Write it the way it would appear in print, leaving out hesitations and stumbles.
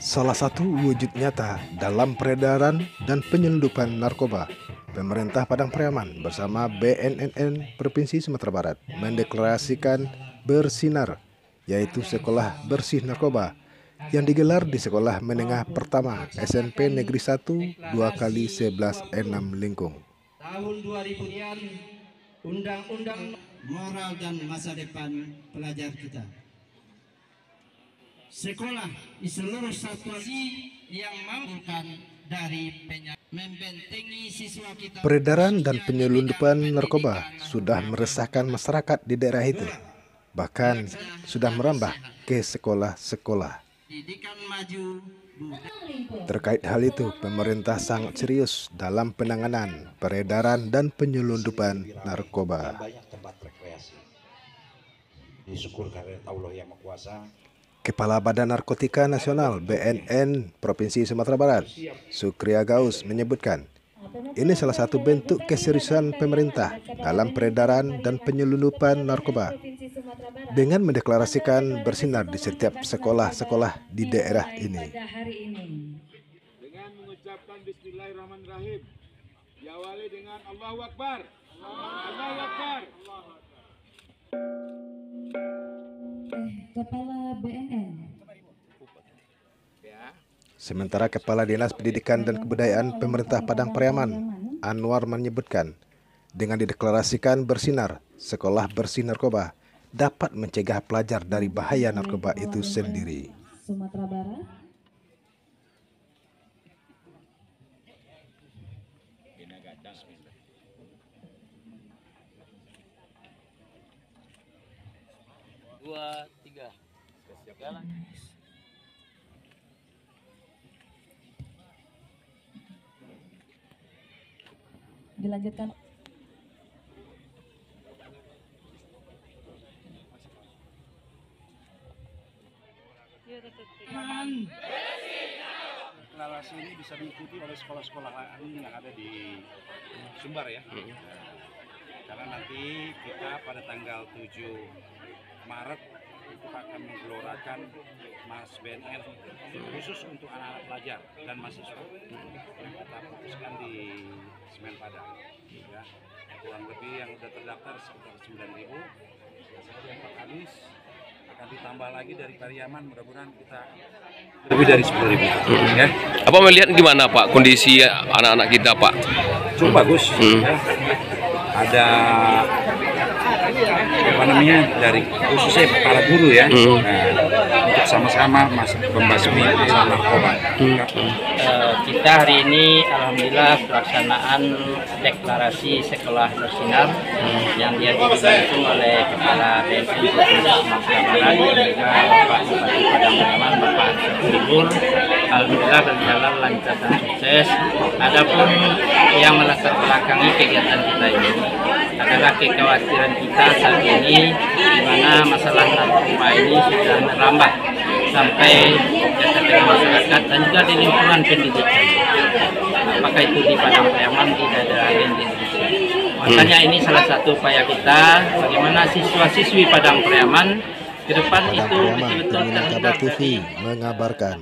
Salah satu wujud nyata dalam peredaran dan penyelundupan narkoba, pemerintah Padang Pariaman bersama BNNN Provinsi Sumatera Barat mendeklarasikan Bersinar, yaitu Sekolah Bersih Narkoba, yang digelar di Sekolah Menengah Pertama SMP Negeri 1 2x11 6 Lingkung. Tahun 2000-an, undang-undang moral dan masa depan pelajar kita. Sekolah di seluruh satuan yang mampukan dari membentengi siswa kita. Peredaran dan penyelundupan narkoba sudah meresahkan masyarakat di daerah itu. Bahkan sudah merambah ke sekolah-sekolah. Terkait hal itu, pemerintah sangat serius dalam penanganan peredaran dan penyelundupan narkoba. Banyak tempat rekreasi. Disyukur karena Allah yang Maha Kuasa. Kepala Badan Narkotika Nasional BNN Provinsi Sumatera Barat, Sukriya Gaus, menyebutkan, ini salah satu bentuk keseriusan pemerintah dalam peredaran dan penyelundupan narkoba dengan mendeklarasikan bersinar di setiap sekolah-sekolah di daerah ini. Dengan mengucapkan Bismillahirrahmanirrahim, diawali dengan Allahu Akbar. Allahu Akbar. Kepala BNN. Sementara Kepala Dinas Pendidikan dan Kebudayaan Pemerintah Padang Pariaman, Anwar, menyebutkan, dengan dideklarasikan bersinar, sekolah bersih narkoba dapat mencegah pelajar dari bahaya narkoba itu sendiri. Sumatera Barat. Dua, tiga. Jalan. Dilanjutkan. Deklarasi ini bisa diikuti oleh sekolah-sekolah lain yang ada di Sumbar ya. Karena nanti kita pada tanggal 7 Maret itu akan menggelorakan Mas BNN khusus untuk anak-anak pelajar dan mahasiswa yang kita fokuskan di Semen Padang. Ya, kurang lebih yang sudah terdaftar sekitar 9.000. Yang Pak Anies akan ditambah lagi dari Pariaman, mudah-mudahan kita lebih dari 10.000. Ya. Apa melihat gimana Pak kondisi anak-anak kita Pak? Cukup bagus. Ya. Ada apa namanya dari khususnya para guru ya, untuk sama-sama membasmi masalah narkoba. Kita hari ini alhamdulillah pelaksanaan deklarasi sekolah bersinar yang dia didukung oleh Kepala BNN Provinsi Sumatera Barat dan juga Bapak Bupati Padang Pariaman, Bapak Libur. Alhamdulillah berjalan lancar dan sukses. Adapun yang melatar belakangi kegiatan kita ini adalah kekhawatiran kita saat ini di mana masalah narkoba ini sudah merambah sampai tengah masyarakat dan juga di lingkungan pendidikan. Apakah itu di Padang Pariaman, di daerah lain di Indonesia. Makanya ini salah satu upaya kita bagaimana siswa-siswi Padang Pariaman ke depan itu betul-betul terhindar dari mengabarkan.